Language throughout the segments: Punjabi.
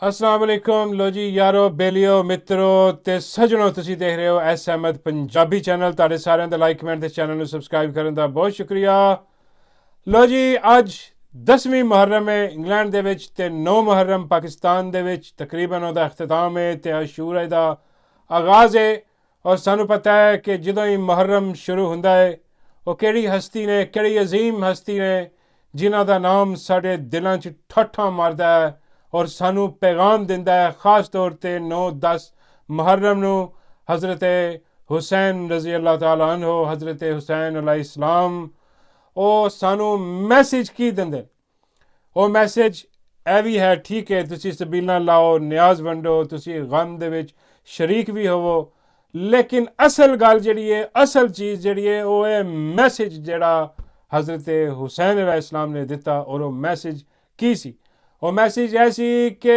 अस्सलाम वालेकुम। लो जी यारो बेलियो मित्रों ते सजनों, ਤੁਸੀਂ ਦੇਖ ਰਹੇ ਹੋ ਐਸ ਅਹਿਮਦ ਪੰਜਾਬੀ ਚੈਨਲ। ਤੁਹਾਡੇ ਸਾਰਿਆਂ ਦਾ ਲਾਈਕ ਕਮੈਂਟ ਤੇ ਚੈਨਲ ਨੂੰ ਸਬਸਕ੍ਰਾਈਬ ਕਰਨ ਦਾ ਬਹੁਤ ਸ਼ੁਕਰੀਆ। ਲੋ ਜੀ, ਅੱਜ 10ਵੀਂ ਮੁਹर्रम ਹੈ ਇੰਗਲੈਂਡ ਦੇ ਵਿੱਚ ਤੇ 9 ਮੁਹर्रम ਪਾਕਿਸਤਾਨ ਦੇ ਵਿੱਚ ਤਕਰੀਬਨ ਉਹਦਾ ਇਖਤਤਾਮ ਹੈ ਤੇ ਅਸ਼ੂਰਾ ਦਾ ਆਗਾਜ਼ ਹੈ। ਔਰ ਸਾਨੂੰ ਪਤਾ ਹੈ ਕਿ ਜਦੋਂ ਹੀ ਮੁਹर्रम ਸ਼ੁਰੂ ਹੁੰਦਾ ਹੈ ਉਹ ਕਿਹੜੀ ਹਸਤੀ ਨੇ, ਕਿਹੜੀ ਅਜ਼ੀਮ ਹਸਤੀ ਨੇ ਜਿਨ੍ਹਾਂ ਦਾ ਨਾਮ ਸਾਡੇ ਦਿਲਾਂ 'ਚ ਠੱਠਾਂ ਮਾਰਦਾ ਹੈ और सानू पैगाम दिंदा है। खास तौर पर 9-10 मुहर्रम नू हज़रत हुसैन रज़ी अल्लाह ताला अन्हो, हज़रत हुसैन अलैहिस्सलाम ओ सानू मैसेज की दिंदे। ਉਹ मैसेज ਇਹ ਵੀ ਹੈ, ठीक है तुसी सबीलां लाओ, न्याज वंडो, तुसी गम दे विच शरीक भी होवो, लेकिन असल गल जिहड़ी है, असल चीज़ जिहड़ी है ਉਹ है मैसेज जिहड़ा हज़रत हुसैन अलैहिस्सलाम ने दिता। और ਉਹ मैसेज की सी? ਉਹ ਮੈਸੇਜ ਇਹ ਸੀ ਕਿ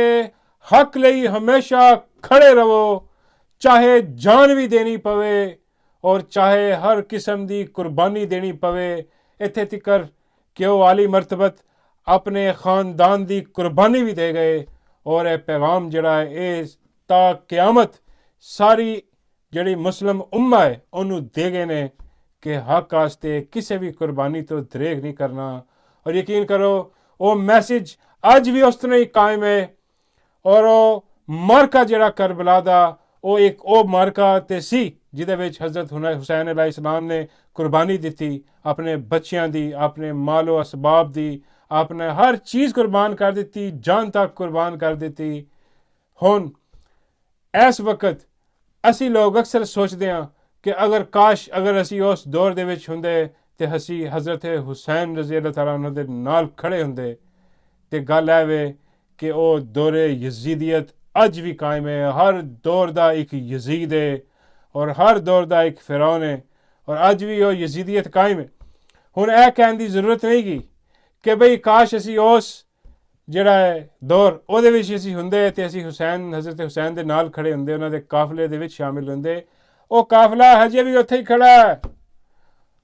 ਹੱਕ ਲਈ ਹਮੇਸ਼ਾ ਖੜੇ ਰਹੋ, ਚਾਹੇ ਜਾਨ ਵੀ ਦੇਣੀ ਪਵੇ ਔਰ ਚਾਹੇ ਹਰ ਕਿਸਮ ਦੀ ਕੁਰਬਾਨੀ ਦੇਣੀ ਪਵੇ। ਇੱਥੇ ਤੀਕਰ ਕਿ ਉਹ ਆਲੀ ਮਰਤਬਤ ਆਪਣੇ ਖਾਨਦਾਨ ਦੀ ਕੁਰਬਾਨੀ ਵੀ ਦੇ ਗਏ। ਔਰ ਇਹ ਪੈਗਾਮ ਜਿਹੜਾ ਹੈ ਇਹ ਤਾ ਕਿਆਮਤ ਸਾਰੀ ਜਿਹੜੀ ਮੁਸਲਿਮ ਉਮਾ ਹੈ ਉਹਨੂੰ ਦੇ ਗਏ ਨੇ ਕਿ ਹੱਕ ਵਾਸਤੇ ਕਿਸੇ ਵੀ ਕੁਰਬਾਨੀ ਤੋਂ ਦਰੇਗ ਨਹੀਂ ਕਰਨਾ। ਔਰ ਯਕੀਨ ਕਰੋ ਉਹ ਮੈਸੇਜ ਅੱਜ ਵੀ ਉਸ ਤਰ੍ਹਾਂ ਹੀ ਕਾਇਮ ਹੈ। ਔਰ ਉਹ ਮਾਰਕਾ ਜਿਹੜਾ ਕਰਬਲਾ ਦਾ ਉਹ ਇੱਕ ਉਹ ਮਾਰਕਾ ਤੇ ਸੀ ਜਿਹਦੇ ਵਿੱਚ ਹਜ਼ਰਤ ਹੁਸੈਨ अलैहिस्सलाम ਨੇ ਕੁਰਬਾਨੀ ਦਿੱਤੀ, ਆਪਣੇ ਬੱਚਿਆਂ ਦੀ, ਆਪਣੇ ਮਾਲੋ ਅਸਬਾਬ ਦੀ, ਆਪਣੇ ਹਰ ਚੀਜ਼ ਕੁਰਬਾਨ ਕਰ ਦਿੱਤੀ, ਜਾਨ ਤੱਕ ਕੁਰਬਾਨ ਕਰ ਦਿੱਤੀ। ਹੁਣ ਇਸ ਵਕਤ ਅਸੀਂ ਲੋਕ ਅਕਸਰ ਸੋਚਦੇ ਹਾਂ ਕਿ ਅਗਰ ਅਸੀਂ ਉਸ ਦੌਰ ਦੇ ਵਿੱਚ ਹੁੰਦੇ ਤੇ ਅਸੀਂ ਹਜ਼ਰਤ ਹੁਸੈਨ ਰਜ਼ੀ ਅੱਲਾਹ ਤਾਲਾ अन्हु ਦੇ ਨਾਲ ਖੜੇ ਹੁੰਦੇ। ਤੇ ਗੱਲ ਇਹ ਵੇ ਕਿ ਉਹ ਦੌਰੇ ਯਜ਼ੀਦੀਅਤ ਅੱਜ ਵੀ ਕਾਇਮ ਹੈ। ਹਰ ਦੌਰ ਦਾ ਇੱਕ ਯਜ਼ੀਦ ਹੈ ਔਰ ਹਰ ਦੌਰ ਦਾ ਇੱਕ ਫਿਰੌਨ ਹੈ ਔਰ ਅੱਜ ਵੀ ਉਹ ਯਜ਼ੀਦੀਅਤ ਕਾਇਮ ਹੈ। ਹੁਣ ਇਹ ਕਹਿਣ ਦੀ ਜ਼ਰੂਰਤ ਨਹੀਂ ਗੀ ਕਿ ਬਈ ਕਾਸ਼ ਅਸੀਂ ਉਸ ਜਿਹੜਾ ਹੈ ਦੌਰ ਉਹਦੇ ਵਿੱਚ ਅਸੀਂ ਹੁੰਦੇ ਤੇ ਅਸੀਂ ਹਜ਼ਰਤ ਹੁਸੈਨ ਦੇ ਨਾਲ ਖੜੇ ਹੁੰਦੇ, ਉਹਨਾਂ ਦੇ ਕਾਫਲੇ ਦੇ ਵਿੱਚ ਸ਼ਾਮਿਲ ਹੁੰਦੇ। ਉਹ ਕਾਫਲਾ ਹਜੇ ਵੀ ਉੱਥੇ ਹੀ ਖੜਾ ਹੈ।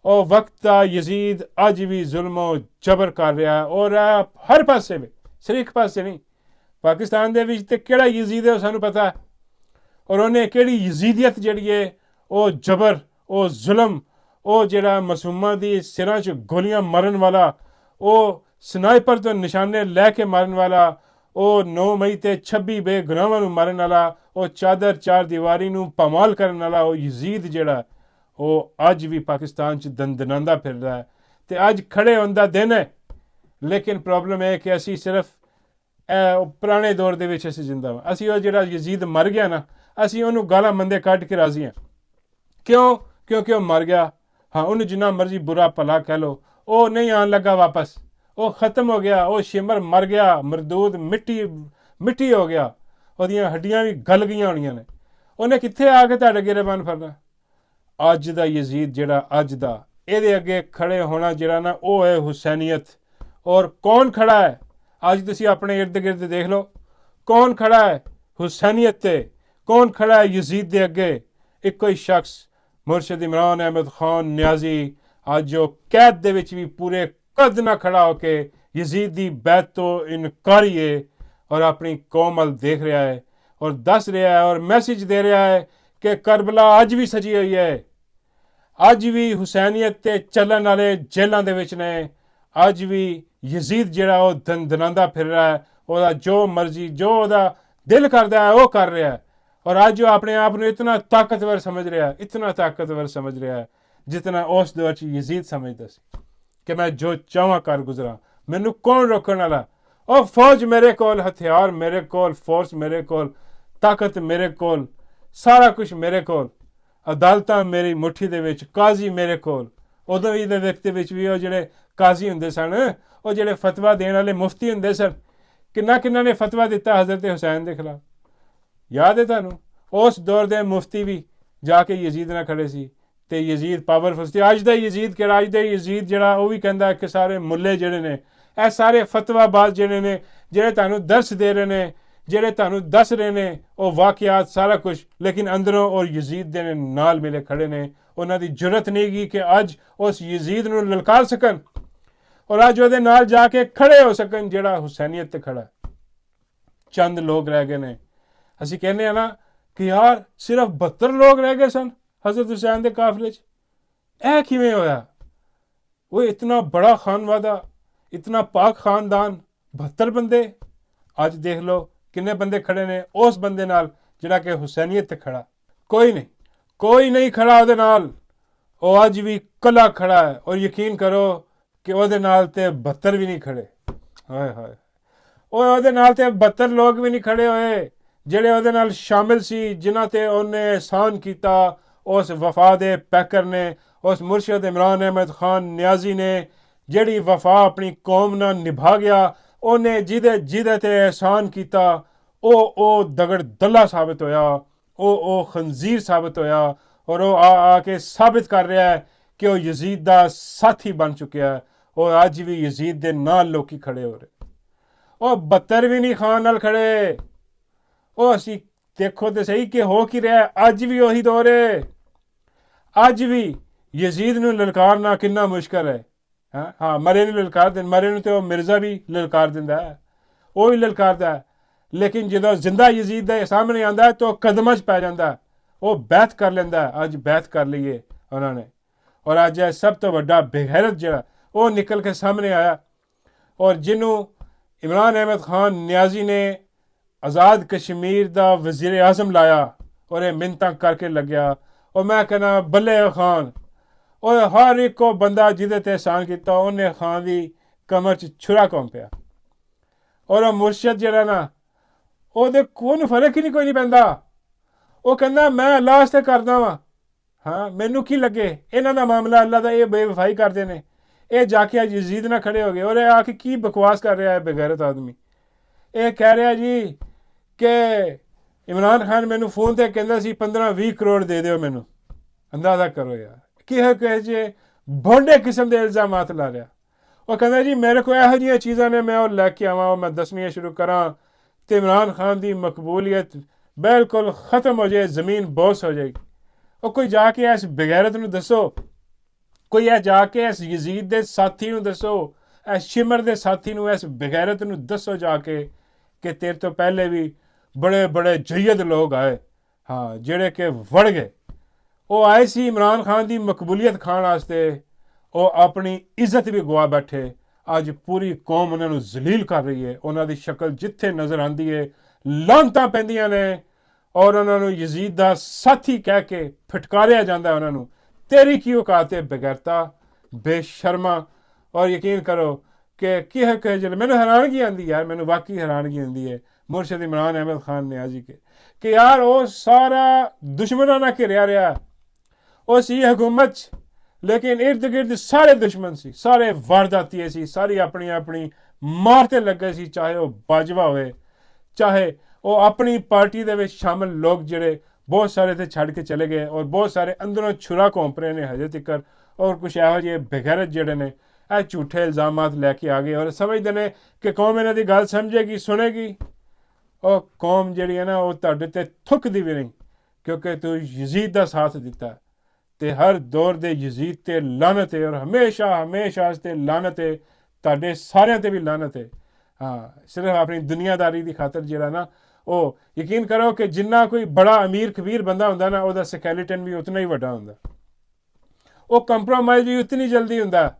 ਉਹ ਵਕਤ ਦਾ ਯਜ਼ੀਦ ਅੱਜ ਵੀ ਜ਼ੁਲਮੋ ਜਬਰ ਕਰ ਰਿਹਾ ਔਰ ਹਰ ਪਾਸੇ ਵਿੱਚ, ਸਿਰਫ ਇੱਕ ਪਾਸੇ ਨਹੀਂ, ਪਾਕਿਸਤਾਨ ਦੇ ਵਿੱਚ ਤੇ ਕਿਹੜਾ ਯਜ਼ੀਦ ਹੈ ਉਹ ਸਾਨੂੰ ਪਤਾ ਹੈ। ਔਰ ਉਹਨੇ ਕਿਹੜੀ ਯਜ਼ੀਦੀਅਤ ਜਿਹੜੀ ਹੈ, ਉਹ ਜਬਰ, ਉਹ ਜ਼ੁਲਮ, ਉਹ ਜਿਹੜਾ ਮਾਸੂਮਾਂ ਦੀ ਸਿਰਾਂ 'ਚ ਗੋਲੀਆਂ ਮਾਰਨ ਵਾਲਾ, ਉਹ ਸਨਾਈਪਰ ਤੋਂ ਨਿਸ਼ਾਨੇ ਲੈ ਕੇ ਮਾਰਨ ਵਾਲਾ, ਉਹ 9 ਮਈ ਤੇ 26 ਬੇਗੁਨਾਹਾਂ ਨੂੰ ਮਾਰਨ ਵਾਲਾ, ਉਹ ਚਾਦਰ ਚਾਰ ਦੀਵਾਰੀ ਨੂੰ ਪਮਾਲ ਕਰਨ ਵਾਲਾ ਉਹ ਯਜ਼ੀਦ ਜਿਹੜਾ ਉਹ ਅੱਜ ਵੀ ਪਾਕਿਸਤਾਨ 'ਚ ਦੰਦਨਾਉਂਦਾ ਫਿਰਦਾ ਹੈ। ਤੇ ਅੱਜ ਖੜੇ ਹੋਣ ਦਾ ਦਿਨ ਹੈ। ਲੇਕਿਨ ਪ੍ਰੋਬਲਮ ਇਹ ਕਿ ਅਸੀਂ ਸਿਰਫ ਪੁਰਾਣੇ ਦੌਰ ਦੇ ਵਿੱਚ ਅਸੀਂ ਜ਼ਿੰਦਾ ਹਾਂ। ਅਸੀਂ ਉਹ ਜਿਹੜਾ ਯਜ਼ੀਦ ਮਰ ਗਿਆ ਨਾ, ਅਸੀਂ ਉਹਨੂੰ ਗਾਲਾਂ ਮੰਦੇ ਕੱਢ ਕੇ ਰਾਜ਼ੀ ਹਾਂ। ਕਿਉਂ? ਕਿਉਂਕਿ ਉਹ ਮਰ ਗਿਆ। ਹਾਂ, ਉਹਨੂੰ ਜਿੰਨਾ ਮਰਜ਼ੀ ਬੁਰਾ ਭਲਾ ਕਹਿ ਲਓ, ਉਹ ਨਹੀਂ ਆਉਣ ਲੱਗਾ ਵਾਪਸ। ਉਹ ਖਤਮ ਹੋ ਗਿਆ। ਉਹ ਸ਼ਿਮਰ ਮਰ ਗਿਆ, ਮਰਦੂਦ ਮਿੱਟੀ ਹੋ ਗਿਆ, ਉਹਦੀਆਂ ਹੱਡੀਆਂ ਵੀ ਗਲ ਗਈਆਂ ਹੋਣੀਆਂ ਨੇ। ਉਹਨੇ ਕਿੱਥੇ ਆ ਕੇ ਤੁਹਾਡੇ ਗਿਰਬਾਨ ਫੜਨਾ? ਅੱਜ ਦਾ ਯਜ਼ੀਦ ਜਿਹੜਾ ਅੱਜ ਦਾ, ਇਹਦੇ ਅੱਗੇ ਖੜੇ ਹੋਣਾ ਜਿਹੜਾ ਨਾ ਉਹ ਹੈ ਹੁਸੈਨੀਅਤ। ਔਰ ਕੌਣ ਖੜਾ ਹੈ ਅੱਜ? ਤੁਸੀਂ ਆਪਣੇ ਇਰਦ ਗਿਰਦ ਦੇਖ ਲਓ, ਕੌਣ ਖੜਾ ਹੈ ਹੁਸੈਨੀਅਤ ਤੇ, ਕੌਣ ਖੜਾ ਹੈ ਯਜ਼ੀਦ ਦੇ ਅੱਗੇ? ਇੱਕੋ ਹੀ ਸ਼ਖਸ, ਮੁਰਸ਼ਿਦ ਇਮਰਾਨ ਅਹਿਮਦ ਖਾਨ ਨਿਆਜ਼ੀ, ਅੱਜ ਉਹ ਕੈਦ ਦੇ ਵਿੱਚ ਵੀ ਪੂਰੇ ਕੱਦ ਨਾਲ ਖੜਾ ਹੋ ਕੇ ਯਜ਼ੀਦ ਦੀ ਬੈਤ ਤੋਂ ਇਨਕਾਰੀ ਹੈ ਔਰ ਆਪਣੀ ਕੌਮ ਵੱਲ ਦੇਖ ਰਿਹਾ ਹੈ ਔਰ ਦੱਸ ਰਿਹਾ ਹੈ ਔਰ ਮੈਸੇਜ ਦੇ ਰਿਹਾ ਹੈ ਕਿ ਕਰਬਲਾ ਅੱਜ ਵੀ ਸਜੀ ਹੋਈ ਹੈ। ਅੱਜ ਵੀ ਹੁਸੈਨੀਅਤ ਤੇ ਚੱਲਣ ਵਾਲੇ ਜੇਲਾਂ ਦੇ ਵਿੱਚ ਨੇ। ਅੱਜ ਵੀ ਯਜ਼ੀਦ ਜਿਹੜਾ ਉਹ ਦੰਦਨਾਉਂਦਾ ਫਿਰ ਰਿਹਾ ਹੈ। ਉਹਦਾ ਜੋ ਮਰਜ਼ੀ, ਜੋ ਉਹਦਾ ਦਿਲ ਕਰਦਾ ਹੈ ਉਹ ਕਰ ਰਿਹਾ ਹੈ। ਔਰ ਅੱਜ ਉਹ ਆਪਣੇ ਆਪ ਨੂੰ ਇਤਨਾ ਤਾਕਤਵਰ ਸਮਝ ਰਿਹਾ ਹੈ, ਇਤਨਾ ਤਾਕਤਵਰ ਸਮਝ ਰਿਹਾ ਹੈ ਜਿਤਨਾ ਉਸ ਦੌਰ 'ਚ ਯਜ਼ੀਦ ਸਮਝਦਾ ਸੀ ਕਿ ਮੈਂ ਜੋ ਚਾਹਾਂ ਕਰ ਗੁਜ਼ਰਾਂ, ਮੈਨੂੰ ਕੌਣ ਰੋਕਣ ਵਾਲਾ? ਉਹ ਫੌਜ ਮੇਰੇ ਕੋਲ, ਹਥਿਆਰ ਮੇਰੇ ਕੋਲ, ਫੋਰਸ ਮੇਰੇ ਕੋਲ, ਤਾਕਤ ਮੇਰੇ ਕੋਲ, ਸਾਰਾ ਕੁਝ ਮੇਰੇ ਕੋਲ, ਅਦਾਲਤਾਂ ਮੇਰੀ ਮੁੱਠੀ ਦੇ ਵਿੱਚ, ਕਾਜ਼ੀ ਮੇਰੇ ਕੋਲ। ਉਦੋਂ ਵੀ ਦੇ ਵਕਤ ਵਿੱਚ ਵੀ ਉਹ ਜਿਹੜੇ ਕਾਜ਼ੀ ਹੁੰਦੇ ਸਨ, ਉਹ ਜਿਹੜੇ ਫਤਵਾ ਦੇਣ ਵਾਲੇ ਮੁਫਤੀ ਹੁੰਦੇ ਸਨ, ਕਿੰਨਾ ਨੇ ਫਤਵਾ ਦਿੱਤਾ ਹਜ਼ਰਤ ਹੁਸੈਨ ਦੇ ਖਿਲਾਫ? ਯਾਦ ਹੈ ਤੁਹਾਨੂੰ? ਉਸ ਦੌਰ ਦੇ ਮੁਫਤੀ ਵੀ ਜਾ ਕੇ ਯਜ਼ੀਦ ਨਾਲ ਖੜੇ ਸੀ ਤੇ ਯਜ਼ੀਦ ਪਾਵਰਫੁਲ ਸੀ। ਅੱਜ ਦਾ ਯਜ਼ੀਦ ਕਿਹੜਾ? ਅੱਜ ਦਾ ਯਜ਼ੀਦ ਜਿਹੜਾ ਉਹ ਵੀ ਕਹਿੰਦਾ ਕਿ ਸਾਰੇ ਮੁੱਲੇ ਜਿਹੜੇ ਨੇ, ਇਹ ਸਾਰੇ ਫਤਵਾਬਾਜ਼ ਜਿਹੜੇ ਨੇ, ਜਿਹੜੇ ਤੁਹਾਨੂੰ ਦਰਸ ਦੇ ਰਹੇ ਨੇ, ਜਿਹੜੇ ਤੁਹਾਨੂੰ ਦੱਸ ਰਹੇ ਨੇ ਉਹ ਵਾਕਿਆਤ ਸਾਰਾ ਕੁਝ, ਲੇਕਿਨ ਅੰਦਰੋਂ ਉਹ ਯਜ਼ੀਦ ਦੇ ਨਾਲ ਮਿਲੇ ਖੜੇ ਨੇ। ਉਹਨਾਂ ਦੀ ਜੁਰਤ ਨਹੀਂ ਗੀ ਕਿ ਅੱਜ ਉਸ ਯਜ਼ੀਦ ਨੂੰ ਲਲਕਾਰ ਸਕਣ ਔਰ ਅੱਜ ਉਹਦੇ ਨਾਲ ਜਾ ਕੇ ਖੜੇ ਹੋ ਸਕਣ ਜਿਹੜਾ ਹੁਸੈਨੀਅਤ ਤੇ ਖੜਾ। ਚੰਦ ਲੋਕ ਰਹਿ ਗਏ ਨੇ। ਅਸੀਂ ਕਹਿੰਦੇ ਆ ਨਾ ਕਿ ਯਾਰ ਸਿਰਫ 72 ਲੋਕ ਰਹਿ ਗਏ ਸਨ ਹਜ਼ਰਤ ਹੁਸੈਨ ਦੇ ਕਾਫਲੇ 'ਚ। ਇਹ ਕਿਵੇਂ ਹੋਇਆ? ਉਹ ਇਤਨਾ ਬੜਾ ਖਾਨਵਾਦਾ, ਇਤਨਾ ਪਾਕ ਖਾਨਦਾਨ, 72 ਬੰਦੇ। ਅੱਜ ਦੇਖ ਲਓ ਕਿੰਨੇ ਬੰਦੇ ਖੜੇ ਨੇ ਉਸ ਬੰਦੇ ਨਾਲ ਜਿਹੜਾ ਕਿ ਹੁਸੈਨੀਅਤ ਤੇ ਖੜਾ। ਕੋਈ ਨਹੀਂ ਖੜਾ ਉਹਦੇ ਨਾਲ। ਉਹ ਅੱਜ ਵੀ ਕੱਲਾ ਖੜਾ ਹੈ। ਔਰ ਯਕੀਨ ਕਰੋ ਕਿ ਉਹਦੇ ਨਾਲ ਤੇ 72 ਵੀ ਨਹੀਂ ਖੜੇ। ਹਾਏ ਹਾਏ, ਉਹਦੇ ਨਾਲ ਤੇ 72 ਲੋਕ ਵੀ ਨਹੀਂ ਖੜੇ ਹੋਏ ਜਿਹੜੇ ਉਹਦੇ ਨਾਲ ਸ਼ਾਮਿਲ ਸੀ, ਜਿਨ੍ਹਾਂ ਤੇ ਉਹਨੇ ਅਹਿਸਾਨ ਕੀਤਾ। ਉਸ ਵਫਾ ਦੇ ਪੈਕਰ ਨੇ, ਉਸ ਮੁਰਸ਼ਦ ਇਮਰਾਨ ਅਹਿਮਦ ਖਾਨ ਨਿਆਜ਼ੀ ਨੇ ਜਿਹੜੀ ਵਫਾ ਆਪਣੀ ਕੌਮ ਨਾਲ ਨਿਭਾ ਗਿਆ। ਉਹਨੇ ਜਿਹਦੇ ਤੇ ਅਹਿਸਾਨ ਕੀਤਾ ਉਹ ਦਗੜ ਦੱਲਾ ਸਾਬਤ ਹੋਇਆ, ਉਹ ਖੰਜ਼ੀਰ ਸਾਬਤ ਹੋਇਆ। ਔਰ ਉਹ ਆ ਕੇ ਸਾਬਤ ਕਰ ਰਿਹਾ ਹੈ ਕਿ ਉਹ ਯਜ਼ੀਦ ਦਾ ਸਾਥੀ ਬਣ ਚੁੱਕਿਆ ਹੈ। ਉਹ ਅੱਜ ਵੀ ਯਜ਼ੀਦ ਦੇ ਨਾਲ ਲੋਕੀ ਖੜੇ ਹੋ ਰਹੇ। ਉਹ 72 ਵੀ ਨਹੀਂ ਖਾਨ ਨਾਲ ਖੜੇ। ਉਹ ਅਸੀਂ ਦੇਖੋ ਤੇ ਸਹੀ ਕਿ ਹੋ ਕੀ ਰਿਹਾ। ਅੱਜ ਵੀ ਉਹੀ ਦੌਰ ਹੈ। ਅੱਜ ਵੀ ਯਜ਼ੀਦ ਨੂੰ ਲਲਕਾਰਨਾ ਕਿੰਨਾ ਮੁਸ਼ਕਲ ਹੈ। ਹਾਂ, ਮਰੇ ਨੂੰ ਲਲਕਾਰ ਦੇ, ਮਰੇ ਨੂੰ ਤੇ ਉਹ ਮਿਰਜ਼ਾ ਵੀ ਲਲਕਾਰ ਦਿੰਦਾ ਹੈ, ਉਹ ਵੀ ਲਲਕਾਰਦਾ ਹੈ। ਲੇਕਿਨ ਜਦੋਂ ਜ਼ਿੰਦਾ ਯਜ਼ੀਦ ਦੇ ਸਾਹਮਣੇ ਆਉਂਦਾ ਹੈ ਤਾਂ ਉਹ ਕਦਮਾਂ 'ਚ ਪੈ ਜਾਂਦਾ ਹੈ, ਉਹ ਬੈਤ ਕਰ ਲੈਂਦਾ ਹੈ। ਅੱਜ ਬੈਤ ਕਰ ਲਈਏ ਉਹਨਾਂ ਨੇ। ਔਰ ਅੱਜ ਸਭ ਤੋਂ ਵੱਡਾ ਬੇਗੈਰਤ ਜਿਹੜਾ ਉਹ ਨਿਕਲ ਕੇ ਸਾਹਮਣੇ ਆਇਆ। ਔਰ ਜਿਹਨੂੰ ਇਮਰਾਨ ਅਹਿਮਦ ਖਾਨ ਨਿਆਜ਼ੀ ਨੇ ਆਜ਼ਾਦ ਕਸ਼ਮੀਰ ਦਾ ਵਜ਼ੀਰ ਆਜ਼ਮ ਲਾਇਆ ਔਰ ਇਹ ਮਿੰਨਤਾਂ ਕਰਕੇ ਲੱਗਿਆ। और मैं कहना बल्ले खान, और हर एक को बंदा जिदे ते एहसान किया उन्हें खान की कमर च छुरा कौम पिया। और मुर्शद जरा ना ਉਹਦੇ ਕੋਈ ਫਰਕ ਹੀ ਨਹੀਂ, ਕੋਈ ਨਹੀਂ ਪੈਂਦਾ। ਉਹ ਕਹਿੰਦਾ ਮੈਂ ਅੱਲਾਹ ਵਾਸਤੇ ਕਰਦਾ ਵਾਂ, ਹਾਂ ਮੈਨੂੰ ਕੀ ਲੱਗੇ ਇਹਨਾਂ ਦਾ ਮਾਮਲਾ ਅੱਲਾਹ ਦਾ। ਇਹ ਬੇਵਫਾਈ ਕਰਦੇ ਨੇ। ਇਹ ਜਾ ਕੇ ਅੱਜ ਯਜ਼ੀਦ ਨਾਲ ਖੜੇ ਹੋ ਗਏ ਔਰ ਇਹ ਆ ਕੇ ਕੀ ਬਕਵਾਸ ਕਰ ਰਿਹਾ ਹੈ ਬੇਗੈਰਤ ਆਦਮੀ। ਇਹ ਕਹਿ ਰਿਹਾ ਜੀ ਕਿ ਇਮਰਾਨ ਖਾਨ ਮੈਨੂੰ ਫੋਨ ਤੇ ਕਹਿੰਦਾ ਸੀ 15-20 ਕਰੋੜ ਦੇ ਦਿਓ ਮੈਨੂੰ। ਅੰਦਾਜ਼ਾ ਕਰੋ ਯਾਰ ਕਿ ਜੇ ਭੋਂਡੇ ਕਿਸਮ ਦੇ ਇਲਜ਼ਾਮਾਤ ਲਾ ਰਿਹਾ। ਉਹ ਕਹਿੰਦਾ ਜੀ ਮੇਰੇ ਕੋਲ ਇਹੋ ਜਿਹੀਆਂ ਚੀਜ਼ਾਂ ਨੇ ਮੈਂ ਉਹ ਲੈ ਕੇ ਆਵਾਂ, ਉਹ ਮੈਂ ਦੱਸਣੀਆਂ ਸ਼ੁਰੂ ਕਰਾਂ ਤੇ ਇਮਰਾਨ ਖਾਨ ਦੀ ਮਕਬੂਲੀਅਤ ਬਿਲਕੁਲ ਖਤਮ ਹੋ ਜਾਏ, ਜ਼ਮੀਨ ਬੋਸ ਹੋ ਜਾਏਗੀ। ਉਹ ਕੋਈ ਜਾ ਕੇ ਇਸ ਬਗੈਰਤ ਨੂੰ ਦੱਸੋ, ਕੋਈ ਇਹ ਜਾ ਕੇ ਇਸ ਯਜ਼ੀਦ ਦੇ ਸਾਥੀ ਨੂੰ ਦੱਸੋ, ਇਸ ਸ਼ਿਮਰ ਦੇ ਸਾਥੀ ਨੂੰ, ਇਸ ਬਗੈਰਤ ਨੂੰ ਦੱਸੋ ਜਾ ਕੇ ਕਿ ਤੇਰੇ ਤੋਂ ਪਹਿਲੇ ਵੀ ਬੜੇ ਬੜੇ ਜਯਦ ਲੋਕ ਆਏ, ਹਾਂ ਜਿਹੜੇ ਕਿ ਵੜ ਗਏ। ਉਹ ਆਏ ਸੀ ਇਮਰਾਨ ਖਾਨ ਦੀ ਮਕਬੂਲੀਅਤ ਖਾਣ ਵਾਸਤੇ, ਉਹ ਆਪਣੀ ਇੱਜ਼ਤ ਵੀ ਗਵਾ ਬੈਠੇ। ਅੱਜ ਪੂਰੀ ਕੌਮ ਉਹਨਾਂ ਨੂੰ ਜ਼ਲੀਲ ਕਰ ਰਹੀ ਹੈ। ਉਹਨਾਂ ਦੀ ਸ਼ਕਲ ਜਿੱਥੇ ਨਜ਼ਰ ਆਉਂਦੀ ਹੈ ਲਾਹਨਤਾਂ ਪੈਂਦੀਆਂ ਨੇ ਔਰ ਉਹਨਾਂ ਨੂੰ ਯਜ਼ੀਦ ਦਾ ਸਾਥੀ ਕਹਿ ਕੇ ਫਟਕਾਰਿਆ ਜਾਂਦਾ ਉਹਨਾਂ ਨੂੰ। ਤੇਰੀ ਕੀ ਔਕਾਤ ਹੈ ਬਗੈਰਤਾ, ਬੇਸ਼ਰਮਾ। ਔਰ ਯਕੀਨ ਕਰੋ ਕਿ ਕੀ ਹੈ ਕਿ ਮੈਨੂੰ ਹੈਰਾਨਗੀ ਆਉਂਦੀ ਯਾਰ, ਮੈਨੂੰ ਵਾਕਈ ਹੈਰਾਨਗੀ ਆਉਂਦੀ ਹੈ ਮੁਰਸ਼ਦ ਇਮਰਾਨ ਅਹਿਮਦ ਖਾਨ ਨਿਆਜ਼ੀ ਕੇ ਕਿ ਯਾਰ ਉਹ ਸਾਰਾ ਦੁਸ਼ਮਣਾਂ ਨਾਲ ਘਿਰਿਆ ਰਿਹਾ। ਉਹ ਸੀ ਹਕੂਮਤ 'ਚ ਲੇਕਿਨ ਇਰਦ ਗਿਰਦ ਸਾਰੇ ਦੁਸ਼ਮਣ ਸੀ, ਸਾਰੇ ਵਾਰਦਾਤੀਏ ਸੀ, ਸਾਰੀ ਆਪਣੀ ਆਪਣੀ ਮਾਰ ਤੇ ਲੱਗੇ ਸੀ। ਚਾਹੇ ਉਹ ਬਾਜਵਾ ਹੋਵੇ, ਚਾਹੇ ਉਹ ਆਪਣੀ ਪਾਰਟੀ ਦੇ ਵਿੱਚ ਸ਼ਾਮਲ ਲੋਕ ਜਿਹੜੇ ਬਹੁਤ ਸਾਰੇ ਤੇ ਛੱਡ ਕੇ ਚਲੇ ਗਏ ਔਰ ਬਹੁਤ ਸਾਰੇ ਅੰਦਰੋਂ ਛੁਰਾ ਘੋਂਪ ਰਹੇ ਨੇ ਹਜੇ ਤੱਕ। ਔਰ ਕੁਛ ਇਹੋ ਜਿਹੇ ਬੇਗੈਰਤ ਜਿਹੜੇ ਨੇ ਇਹ ਝੂਠੇ ਇਲਜ਼ਾਮਾਤ ਲੈ ਕੇ ਆ ਗਏ ਔਰ ਸਮਝਦੇ ਨੇ ਕਿ ਕੌਮ ਇਹਨਾਂ ਦੀ ਗੱਲ ਸਮਝੇਗੀ, ਸੁਣੇਗੀ। ਉਹ ਕੌਮ ਜਿਹੜੀ ਹੈ ਨਾ ਉਹ ਤੁਹਾਡੇ ਤੇ ਥੁੱਕਦੀ ਵੀ ਨਹੀਂ, ਕਿਉਂਕਿ ਤੂੰ ਯਜ਼ੀਦ ਦਾ ਸਾਥ ਦਿੱਤਾ ਤੇ ਹਰ ਦੌਰ ਦੇ ਯਜ਼ੀਦ ਤੇ ਲਾਨਤ ਹੈ ਔਰ ਹਮੇਸ਼ਾ ਵਾਸਤੇ ਲਾਨਤ ਹੈ। ਤੁਹਾਡੇ ਸਾਰਿਆਂ ਤੇ ਵੀ ਲਾਨਤ ਹੈ। ਹਾਂ, ਸਿਰਫ ਆਪਣੀ ਦੁਨੀਆਦਾਰੀ ਦੀ ਖਾਤਰ ਜਿਹੜਾ ਨਾ, ਉਹ ਯਕੀਨ ਕਰੋ ਕਿ ਜਿੰਨਾ ਕੋਈ ਬੜਾ ਅਮੀਰ ਕਬੀਰ ਬੰਦਾ ਹੁੰਦਾ ਨਾ ਉਹਦਾ ਸਕੈਲੇਟਨ ਵੀ ਉਤਨਾ ਹੀ ਵੱਡਾ ਹੁੰਦਾ, ਉਹ ਕੰਪਰੋਮਾਈਜ਼ ਵੀ ਉਤਨੀ ਜਲਦੀ ਹੁੰਦਾ।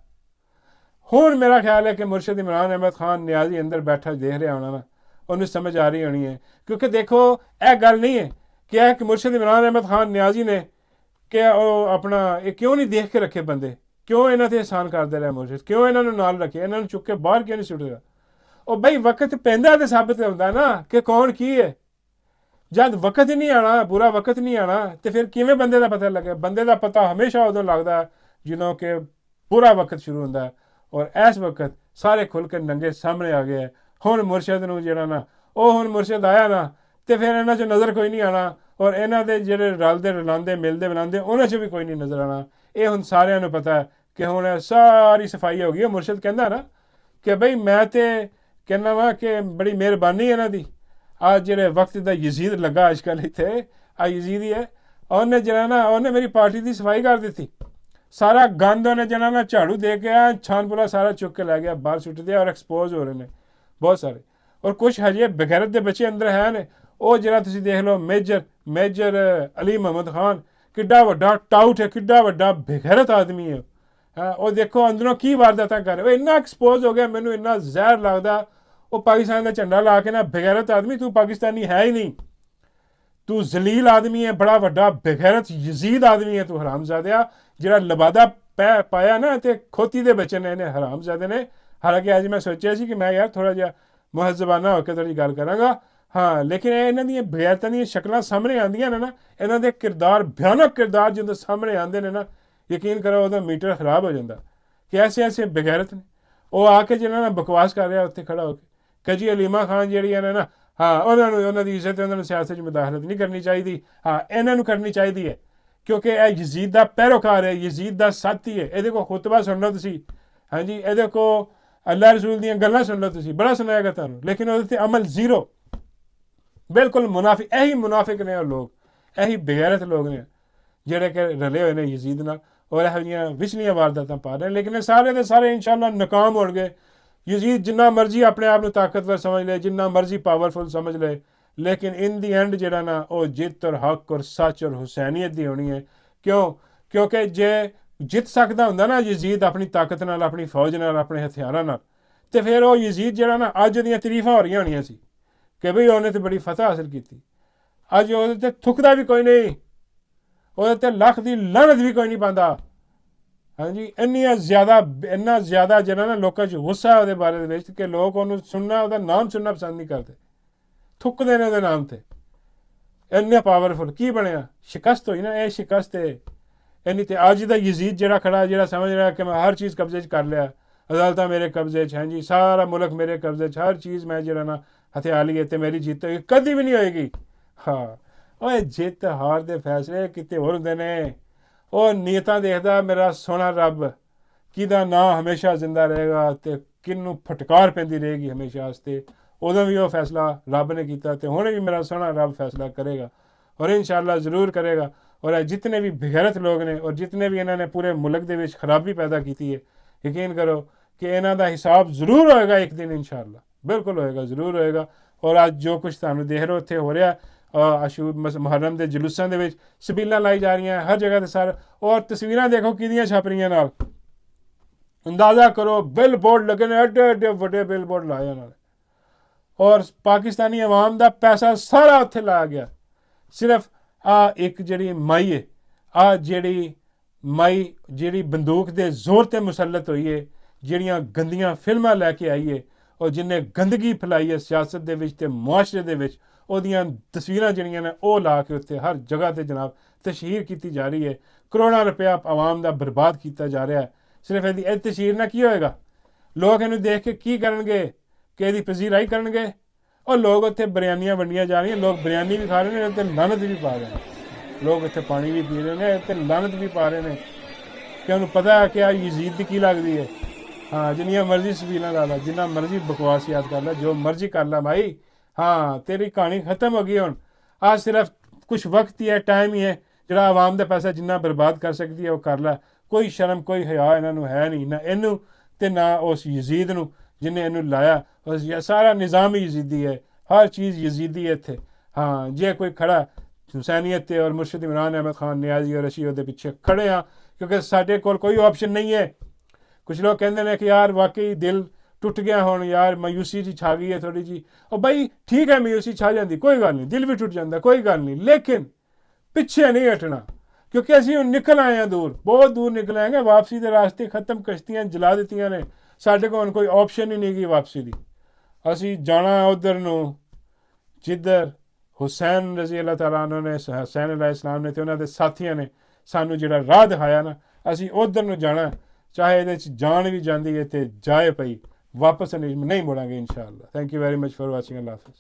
ਹੁਣ ਮੇਰਾ ਖਿਆਲ ਹੈ ਕਿ ਮੁਰਸ਼ਦ ਇਮਰਾਨ ਅਹਿਮਦ ਖਾਨ ਨਿਆਜ਼ੀ ਅੰਦਰ ਬੈਠਾ ਦੇਖ ਰਿਹਾ ਹੋਣਾ ਨਾ, ਉਹਨੂੰ ਸਮਝ ਆ ਰਹੀ ਹੋਣੀ ਹੈ। ਕਿਉਂਕਿ ਦੇਖੋ ਇਹ ਗੱਲ ਨਹੀਂ ਹੈ ਕਿ ਮੁਰਸ਼ਦ ਇਮਰਾਨ ਅਹਿਮਦ ਖਾਨ ਨਿਆਜ਼ੀ ਨੇ ਕਿ ਉਹ ਆਪਣਾ ਇਹ ਕਿਉਂ ਨਹੀਂ ਦੇਖ ਕੇ ਰੱਖੇ ਬੰਦੇ, ਕਿਉਂ ਇਹਨਾਂ ਤੇ ਅਹਿਸਾਨ ਕਰਦੇ ਰਹੇ ਮੁਰਸ਼ਦ, ਕਿਉਂ ਇਹਨਾਂ ਨੂੰ ਨਾਲ ਰੱਖੇ, ਇਹਨਾਂ ਨੂੰ ਚੁੱਕ ਕੇ ਬਾਹਰ ਕਿਉਂ ਨਹੀਂ ਸੁੱਟੇਗਾ। ਉਹ ਬਈ ਵਕਤ ਪੈਂਦਾ ਤੇ ਸਾਬਤ ਹੁੰਦਾ ਨਾ ਕਿ ਕੌਣ ਕੀ ਹੈ। ਜਦ ਵਕਤ ਹੀ ਨਹੀਂ ਆਣਾ, ਬੁਰਾ ਵਕਤ ਨਹੀਂ ਆਣਾ ਤੇ ਫਿਰ ਕਿਵੇਂ ਬੰਦੇ ਦਾ ਪਤਾ ਲੱਗੇ। ਬੰਦੇ ਦਾ ਪਤਾ ਹਮੇਸ਼ਾ ਉਦੋਂ ਲੱਗਦਾ ਜਦੋਂ ਕਿ ਬੁਰਾ ਵਕਤ ਸ਼ੁਰੂ ਹੁੰਦਾ। ਔਰ ਇਸ ਵਕਤ ਸਾਰੇ ਖੁੱਲ ਕੇ ਨੰਗੇ ਸਾਹਮਣੇ ਆ ਗਏ। ਹੁਣ ਮੁਰਸ਼ਦ ਨੂੰ ਜਿਹੜਾ ਨਾ, ਉਹ ਹੁਣ ਮੁਰਸ਼ਦ ਆਇਆ ਨਾ ਤੇ ਫਿਰ ਇਹਨਾਂ 'ਚ ਨਜ਼ਰ ਕੋਈ ਨਹੀਂ ਆਣਾ ਔਰ ਇਹਨਾਂ ਦੇ ਜਿਹੜੇ ਰਲਦੇ ਰਲਾਉਂਦੇ ਮਿਲਦੇ ਬਣਾਉਂਦੇ ਉਹਨਾਂ 'ਚ ਵੀ ਕੋਈ ਨਹੀਂ ਨਜ਼ਰ ਆਣਾ। ਇਹ ਹੁਣ ਸਾਰਿਆਂ ਨੂੰ ਪਤਾ ਹੈ ਕਿ ਹੁਣ ਸਾਰੀ ਸਫਾਈ ਹੋ ਗਈ। ਮੁਰਸ਼ਦ ਕਹਿੰਦਾ ਨਾ ਕਿ ਬਈ ਮੈਂ ਤੇ ਕਹਿੰਦਾ ਵਾ ਕਿ ਬੜੀ ਮਿਹਰਬਾਨੀ ਇਹਨਾਂ ਦੀ। ਆ ਜਿਹੜੇ ਵਕਤ ਦਾ ਯਜ਼ੀਦ ਲੱਗਾ ਅੱਜ ਕੱਲ੍ਹ ਇੱਥੇ, ਆ ਯਜ਼ੀਦ ਹੀ ਹੈ, ਉਹਨੇ ਜਿਹੜਾ ਨਾ ਉਹਨੇ ਮੇਰੀ ਪਾਰਟੀ ਦੀ ਸਫਾਈ ਕਰ ਦਿੱਤੀ। ਸਾਰਾ ਗੰਦ ਉਹਨੇ ਜਿਹੜਾ ਨਾ ਝਾੜੂ ਦੇ ਕੇ ਛਾਨਪੁਰਾ ਸਾਰਾ ਚੁੱਕ ਕੇ ਲੈ ਗਿਆ, ਬਾਹਰ ਸੁੱਟ ਦਿਆ ਔਰ ਐਕਸਪੋਜ਼ ਹੋ ਰਹੇ ਨੇ ਬਹੁਤ ਸਾਰੇ। ਔਰ ਕੁਛ ਹਜੇ ਬਗੈਰਤ ਦੇ ਬੱਚੇ ਅੰਦਰ ਹੈ ਨੇ। ਉਹ ਜਿਹੜਾ ਤੁਸੀਂ ਦੇਖ ਲਓ ਮੇਜਰ ਅਲੀ ਮੁਹੰਮਦ ਖਾਨ, ਕਿੱਡਾ ਵੱਡਾ ਟਾਊਟ ਹੈ, ਕਿੱਡਾ ਵੱਡਾ ਬੇਗੈਰਤ ਆਦਮੀ ਹੈ। ਉਹ ਦੇਖੋ ਅੰਦਰੋਂ ਕੀ ਵਾਰਦਾਤਾਂ ਕਰ ਰਿਹਾ। ਉਹ ਇੰਨਾ ਐਕਸਪੋਜ਼ ਹੋ ਗਿਆ, ਮੈਨੂੰ ਇੰਨਾ ਜ਼ਹਿਰ ਲੱਗਦਾ। ਉਹ ਪਾਕਿਸਤਾਨ ਦਾ ਝੰਡਾ ਲਾ ਕੇ ਨਾ, ਬੇਗੈਰਤ ਆਦਮੀ ਤੂੰ ਪਾਕਿਸਤਾਨੀ ਹੈ ਹੀ ਨਹੀਂ, ਤੂੰ ਜ਼ਲੀਲ ਆਦਮੀ ਹੈ, ਬੜਾ ਵੱਡਾ ਬੇਗੈਰਤ ਯਜ਼ੀਦ ਆਦਮੀ ਹੈ ਤੂੰ, ਹਰਾਮਜ਼ਾਦਿਆ। ਜਿਹੜਾ ਲਬਾਦਾ ਪਾਇਆ ਨਾ ਤੇ ਖੋਤੀ ਦੇ ਬੱਚੇ ਨੇ, ਇਹਨੇ ਹਰਾਮਜ਼ਾਦੇ ਨੇ। ਹਾਲਾਂਕਿ ਅੱਜ ਮੈਂ ਸੋਚਿਆ ਸੀ ਕਿ ਮੈਂ ਯਾਰ ਥੋੜ੍ਹਾ ਜਿਹਾ ਮੁਹੱਜ਼ਬਾਨਾ ਹੋ ਕੇ ਥੋੜ੍ਹੀ ਗੱਲ ਕਰਾਂਗਾ, ਹਾਂ, ਲੇਕਿਨ ਇਹਨਾਂ ਦੀਆਂ ਬਗੈਰਤਾਂ ਦੀਆਂ ਸ਼ਕਲਾਂ ਸਾਹਮਣੇ ਆਉਂਦੀਆਂ ਨੇ ਨਾ, ਇਹਨਾਂ ਦੇ ਕਿਰਦਾਰ, ਭਿਆਨਕ ਕਿਰਦਾਰ ਜਦੋਂ ਸਾਹਮਣੇ ਆਉਂਦੇ ਨੇ ਨਾ, ਯਕੀਨ ਕਰੋ ਉਹਦਾ ਮੀਟਰ ਖਰਾਬ ਹੋ ਜਾਂਦਾ ਕਿ ਐਸੇ ਬਗੈਰਤ ਨੇ। ਉਹ ਆ ਕੇ ਜਿਹਨਾਂ ਨਾਲ ਬਕਵਾਸ ਕਰ ਰਿਹਾ ਉੱਥੇ ਖੜਾ ਹੋ ਕੇ, ਕਜੀ ਅਲੀਮਾ ਖਾਨ ਜਿਹੜੀਆਂ ਨੇ ਨਾ, ਹਾਂ, ਉਹਨਾਂ ਦੀ ਇੱਜ਼ਤ, ਉਹਨਾਂ ਨੂੰ ਸਿਆਸਤ 'ਚ ਮੁਦਾਖਲਤ ਨਹੀਂ ਕਰਨੀ ਚਾਹੀਦੀ। ਹਾਂ, ਇਹਨਾਂ ਨੂੰ ਕਰਨੀ ਚਾਹੀਦੀ ਹੈ ਕਿਉਂਕਿ ਇਹ ਯਜ਼ੀਦ ਦਾ ਪੈਰੋਕਾਰ ਹੈ, ਯਜ਼ੀਦ ਦਾ ਸਾਥੀ ਹੈ। ਇਹਦੇ ਕੋਲ ਖੁਤਬਾ ਸੁਣ ਲਓ ਤੁਸੀਂ, ਹਾਂਜੀ, ਇਹਦੇ ਕੋਲ ਅੱਲਾ ਰਸੂਲ ਦੀਆਂ ਗੱਲਾਂ ਸੁਣ ਲਓ ਤੁਸੀਂ, ਬੜਾ ਸੁਣਾਏਗਾ ਤੁਹਾਨੂੰ, ਲੇਕਿਨ ਉਹਦੇ 'ਤੇ ਅਮਲ ਜ਼ੀਰੋ, ਬਿਲਕੁਲ ਮੁਨਾਫਿਕ। ਇਹੀ ਮੁਨਾਫਿਕ ਨੇ ਉਹ ਲੋਕ, ਇਹੀ ਬੇਗੈਰਤ ਲੋਕ ਨੇ ਜਿਹੜੇ ਕਿ ਰਲੇ ਹੋਏ ਨੇ ਯਜ਼ੀਦ ਨਾਲ, ਔਰ ਇਹੋ ਜਿਹੀਆਂ ਵਿਚਲੀਆਂ ਵਾਰਦਾਤਾਂ ਪਾ ਰਹੇ ਨੇ। ਲੇਕਿਨ ਇਹ ਸਾਰੇ ਦੇ ਸਾਰੇ ਇਨਸ਼ਾਅੱਲਾ ਨਾਕਾਮ ਹੋਣਗੇ। ਯਜ਼ੀਦ ਜਿੰਨਾ ਮਰਜ਼ੀ ਆਪਣੇ ਆਪ ਨੂੰ ਤਾਕਤਵਰ ਸਮਝ ਲਏ, ਜਿੰਨਾ ਮਰਜ਼ੀ ਪਾਵਰਫੁਲ ਸਮਝ ਲਏ, ਲੇਕਿਨ ਇਨ ਦੀ ਐਂਡ ਜਿਹੜਾ ਨਾ, ਉਹ ਜਿੱਤ ਔਰ ਹੱਕ ਔਰ ਸੱਚ ਔਰ ਹੁਸੈਨੀਅਤ ਦੀ ਹੋਣੀ ਹੈ। ਕਿਉਂਕਿ ਜੇ ਜਿੱਤ ਸਕਦਾ ਹੁੰਦਾ ਨਾ ਯਜ਼ੀਦ ਆਪਣੀ ਤਾਕਤ ਨਾਲ, ਆਪਣੀ ਫੌਜ ਨਾਲ, ਆਪਣੇ ਹਥਿਆਰਾਂ ਨਾਲ, ਤੇ ਫਿਰ ਉਹ ਯਜ਼ੀਦ ਜਿਹੜਾ ਨਾ, ਅੱਜ ਦੀਆਂ ਤਾਰੀਫਾਂ ਹੋ ਰਹੀਆਂ ਹੋਣੀਆਂ ਸੀ ਕਿ ਬਈ ਉਹਨੇ ਤਾਂ ਬੜੀ ਫਤਹ ਹਾਸਿਲ ਕੀਤੀ। ਅੱਜ ਉਹਦੇ 'ਤੇ ਥੁੱਕਦਾ ਵੀ ਕੋਈ ਨਹੀਂ, ਉਹਦੇ 'ਤੇ ਲੱਖ ਦੀ ਲਾਹਨਤ ਵੀ ਕੋਈ ਨਹੀਂ ਪਾਉਂਦਾ। ਹਾਂਜੀ, ਇੰਨਾ ਜ਼ਿਆਦਾ ਜਿਹੜਾ ਨਾ ਲੋਕਾਂ 'ਚ ਗੁੱਸਾ ਉਹਦੇ ਬਾਰੇ ਦੇ ਵਿੱਚ ਕਿ ਲੋਕ ਉਹਨੂੰ ਸੁਣਨਾ, ਉਹਦਾ ਨਾਮ ਸੁਣਨਾ ਪਸੰਦ ਨਹੀਂ ਕਰਦੇ, ਥੁੱਕਦੇ ਨੇ ਉਹਦੇ ਨਾਮ 'ਤੇ। ਇੰਨੇ ਪਾਵਰਫੁਲ ਕੀ ਬਣਿਆ? ਸ਼ਿਕਸਤ ਹੋਈ ਨਾ, ਇਹ ਸ਼ਿਕਸਤ ਹੈ ਇੰਨੀ। ਤੇ ਅੱਜ ਦਾ ਯਜ਼ੀਦ ਜਿਹੜਾ ਖੜਾ, ਜਿਹੜਾ ਸਮਝ ਰਿਹਾ ਕਿ ਮੈਂ ਹਰ ਚੀਜ਼ ਕਬਜ਼ੇ 'ਚ ਕਰ ਲਿਆ, ਅਦਾਲਤਾਂ ਮੇਰੇ ਕਬਜ਼ੇ 'ਚ, ਹਾਂਜੀ, ਸਾਰਾ ਮੁਲਕ ਮੇਰੇ ਕਬਜ਼ੇ 'ਚ, ਹਰ ਚੀਜ਼ ਮੈਂ ਜਿਹੜਾ ਨਾ ਹਥਿਆ ਲਈ ਹੈ ਤੇ ਮੇਰੀ ਜਿੱਤ ਕਦੀ ਵੀ ਨਹੀਂ ਹੋਏਗੀ। ਹਾਂ, ਉਹ ਜਿੱਤ ਹਾਰ ਦੇ ਫੈਸਲੇ ਕਿਤੇ ਹੋਰ ਹੁੰਦੇ ਨੇ। ਉਹ ਨੀਅਤਾਂ ਦੇਖਦਾ ਮੇਰਾ ਸੋਹਣਾ ਰੱਬ, ਕਿਹਦਾ ਨਾਂ ਹਮੇਸ਼ਾ ਜ਼ਿੰਦਾ ਰਹੇਗਾ ਤੇ ਕਿਹਨੂੰ ਫਟਕਾਰ ਪੈਂਦੀ ਰਹੇਗੀ ਹਮੇਸ਼ਾ ਵਾਸਤੇ। ਉਦੋਂ ਵੀ ਉਹ ਫੈਸਲਾ ਰੱਬ ਨੇ ਕੀਤਾ ਤੇ ਹੁਣ ਵੀ ਮੇਰਾ ਸੋਹਣਾ ਰੱਬ ਫੈਸਲਾ ਕਰੇਗਾ, ਔਰ ਇਨਸ਼ਾਅੱਲਾ ਜ਼ਰੂਰ ਕਰੇਗਾ। ਔਰ ਜਿਤਨੇ ਵੀ ਬੇਗੈਰਤ ਲੋਕ ਨੇ, ਔਰ ਜਿਤਨੇ ਵੀ ਇਹਨਾਂ ਨੇ ਪੂਰੇ ਮੁਲਕ ਦੇ ਵਿੱਚ ਖਰਾਬੀ ਪੈਦਾ ਕੀਤੀ ਹੈ, ਯਕੀਨ ਕਰੋ ਕਿ ਇਹਨਾਂ ਦਾ ਹਿਸਾਬ ਜ਼ਰੂਰ ਹੋਏਗਾ ਇੱਕ ਦਿਨ, ਇਨਸ਼ਾਅੱਲਾ ਬਿਲਕੁਲ ਹੋਏਗਾ, ਜ਼ਰੂਰ ਹੋਏਗਾ। ਔਰ ਅੱਜ ਜੋ ਕੁਛ ਤੁਹਾਨੂੰ ਦੇਖ ਰਹੇ ਉੱਥੇ ਹੋ ਰਿਹਾ, ਮੁਹਰਮ ਦੇ ਜਲੂਸਾਂ ਦੇ ਵਿੱਚ ਸਬੀਲਾਂ ਲਾਈ ਜਾ ਰਹੀਆਂ ਹਰ ਜਗ੍ਹਾ 'ਤੇ ਸਰ, ਔਰ ਤਸਵੀਰਾਂ ਦੇਖੋ ਕਿਹਦੀਆਂ ਛਪ ਰਹੀਆਂ ਨਾਲ, ਅੰਦਾਜ਼ਾ ਕਰੋ। ਬਿਲ ਬੋਰਡ ਲੱਗੇ ਨੇ, ਐਡੇ ਵੱਡੇ ਬਿਲ ਬੋਰਡ ਲਾਏ ਉਹਨਾਂ ਨੇ, ਔਰ ਪਾਕਿਸਤਾਨੀ ਆਵਾਮ ਦਾ ਪੈਸਾ ਸਾਰਾ ਉੱਥੇ ਲਾਇਆ ਗਿਆ। ਸਿਰਫ ਇੱਕ ਜਿਹੜੀ ਮਾਈ ਹੈ, ਜਿਹੜੀ ਬੰਦੂਕ ਦੇ ਜ਼ੋਰ 'ਤੇ ਮੁਸੱਲਤ ਹੋਈ ਹੈ, ਜਿਹੜੀਆਂ ਗੰਦੀਆਂ ਫਿਲਮਾਂ ਲੈ ਕੇ ਆਈ ਹੈ, ਔਰ ਜਿਹਨੇ ਗੰਦਗੀ ਫੈਲਾਈ ਹੈ ਸਿਆਸਤ ਦੇ ਵਿੱਚ ਤੇ ਮੁਆਸ਼ਰੇ ਦੇ ਵਿੱਚ, ਉਹਦੀਆਂ ਤਸਵੀਰਾਂ ਜਿਹੜੀਆਂ ਨੇ ਉਹ ਲਾ ਕੇ ਉੱਤੇ ਹਰ ਜਗ੍ਹਾ 'ਤੇ ਜਨਾਬ ਤਸ਼ਹੀਰ ਕੀਤੀ ਜਾ ਰਹੀ ਹੈ। ਕਰੋੜਾਂ ਰੁਪਇਆ ਆਵਾਮ ਦਾ ਬਰਬਾਦ ਕੀਤਾ ਜਾ ਰਿਹਾ ਹੈ। ਸਿਰਫ ਇਹਦੀ ਇਹ ਤਸ਼ਹੀਰ ਨਾਲ ਕੀ ਹੋਏਗਾ? ਲੋਕ ਇਹਨੂੰ ਦੇਖ ਕੇ ਕੀ ਕਰਨਗੇ ਕਿ ਇਹਦੀ ਪਜ਼ੀਰਾਈ ਕਰਨਗੇ। ਉਹ ਲੋਕ ਉੱਥੇ ਬਿਰਿਆਨੀਆਂ ਵੰਡੀਆਂ ਜਾ ਰਹੀਆਂ, ਲੋਕ ਬਿਰਿਆਨੀ ਵੀ ਖਾ ਰਹੇ ਨੇ ਅਤੇ ਲਾਨਤ ਵੀ ਪਾ ਰਹੇ ਨੇ, ਲੋਕ ਇੱਥੇ ਪਾਣੀ ਵੀ ਪੀ ਰਹੇ ਨੇ ਅਤੇ ਲਾਨਤ ਵੀ ਪਾ ਰਹੇ ਨੇ ਕਿ ਉਹਨੂੰ ਪਤਾ ਹੈ ਕਿ ਆ ਯਜ਼ੀਦ ਦੀ ਕੀ ਲੱਗਦੀ ਹੈ। ਹਾਂ, ਜਿੰਨੀਆਂ ਮਰਜ਼ੀ ਸਬੀਲਾਂ ਲਾ ਲਾ, ਜਿੰਨਾ ਮਰਜ਼ੀ ਬਕਵਾਸ ਯਾਦ ਕਰ ਲੈ, ਜੋ ਮਰਜ਼ੀ ਕਰ ਲੈ ਭਾਈ, ਹਾਂ, ਤੇਰੀ ਕਹਾਣੀ ਖਤਮ ਹੋ ਗਈ। ਹੁਣ ਆ ਸਿਰਫ ਕੁਛ ਵਕਤ ਹੀ ਹੈ, ਟਾਈਮ ਹੀ ਹੈ, ਜਿਹੜਾ ਆਵਾਮ ਦਾ ਪੈਸਾ ਜਿੰਨਾ ਬਰਬਾਦ ਕਰ ਸਕਦੀ ਹੈ ਉਹ ਕਰ ਲੈ। ਕੋਈ ਸ਼ਰਮ, ਕੋਈ ਹਯਾ ਇਹਨਾਂ ਨੂੰ ਹੈ ਨਹੀਂ, ਨਾ ਇਹਨੂੰ ਤੇ ਨਾ ਉਸ ਯਜ਼ੀਦ ਨੂੰ ਜਿਹਨੇ ਇਹਨੂੰ ਲਾਇਆ। ਉਸ ਸਾਰਾ ਨਿਜ਼ਾਮ ਹੀ ਯਜ਼ੀਦੀ ਹੈ, ਹਰ ਚੀਜ਼ ਯਜ਼ੀਦੀ ਹੈ ਇੱਥੇ। ਹਾਂ, ਜੇ ਕੋਈ ਖੜਾ ਹੁਸੈਨੀਅਤ ਤੇ ਔਰ ਮੁਰਸ਼ਿਦ ਇਮਰਾਨ ਅਹਿਮਦ ਖਾਨ ਨਿਆਜ਼ੀ ਔਰ ਅਸੀਂ ਉਹਦੇ ਪਿੱਛੇ ਖੜੇ ਹਾਂ, ਕਿਉਂਕਿ ਸਾਡੇ ਕੋਲ ਕੋਈ ਆਪਸ਼ਨ ਨਹੀਂ ਹੈ। ਕੁਛ ਲੋਕ ਕਹਿੰਦੇ ਨੇ ਕਿ ਯਾਰ ਵਾਕਈ ਦਿਲ ਟੁੱਟ ਗਿਆ, ਹੁਣ ਯਾਰ ਮਾਯੂਸੀ ਜੀ ਛਾ ਗਈ ਹੈ ਥੋੜੀ ਜੀ। ਉਹ ਬਈ ਠੀਕ ਹੈ, ਮਾਯੂਸੀ ਛਾ ਜਾਂਦੀ, ਕੋਈ ਗੱਲ ਨਹੀਂ, ਦਿਲ ਵੀ ਟੁੱਟ ਜਾਂਦਾ, ਕੋਈ ਗੱਲ ਨਹੀਂ, ਲੇਕਿਨ ਪਿੱਛੇ ਨਹੀਂ ਹਟਣਾ, ਕਿਉਂਕਿ ਅਸੀਂ ਹੁਣ ਨਿਕਲ ਆਏ ਹਾਂ ਦੂਰ, ਬਹੁਤ ਦੂਰ ਨਿਕਲ ਆਏਂਗੇ। ਵਾਪਸੀ ਦੇ ਰਾਸਤੇ ਖਤਮ, ਕਸ਼ਤੀਆਂ ਜਲਾ ਦਿੱਤੀਆਂ ਨੇ, ਸਾਡੇ ਕੋਲ ਹੁਣ ਕੋਈ ਆਪਸ਼ਨ ਹੀ ਨਹੀਂ ਗਈ ਵਾਪਸੀ ਦੀ। ਅਸੀਂ ਜਾਣਾ ਉੱਧਰ ਨੂੰ ਜਿੱਧਰ ਹੁਸੈਨ ਰਜ਼ੀ ਅੱਲਾਹ ਤਾਲਾ अन्हु ਨੇ, ਹੁਸੈਨ ਅਲੈਹ ਇਸਲਾਮ ਨੇ ਤੇ ਉਹਨਾਂ ਦੇ ਸਾਥੀਆਂ ਨੇ ਸਾਨੂੰ ਜਿਹੜਾ ਰਾਹ ਦਿਖਾਇਆ ਨਾ, ਅਸੀਂ ਉੱਧਰ ਨੂੰ ਜਾਣਾ, ਚਾਹੇ ਇਹਦੇ 'ਚ ਜਾਨ ਵੀ ਜਾਂਦੀ ਹੈ ਤੇ ਜਾਏ ਪਈ, ਵਾਪਸ ਨਹੀਂ ਮੁੜਾਂਗੇ ਇਨਸ਼ਾਅੱਲਾ। Thank you very much for watching. Allah हाफ़िज़।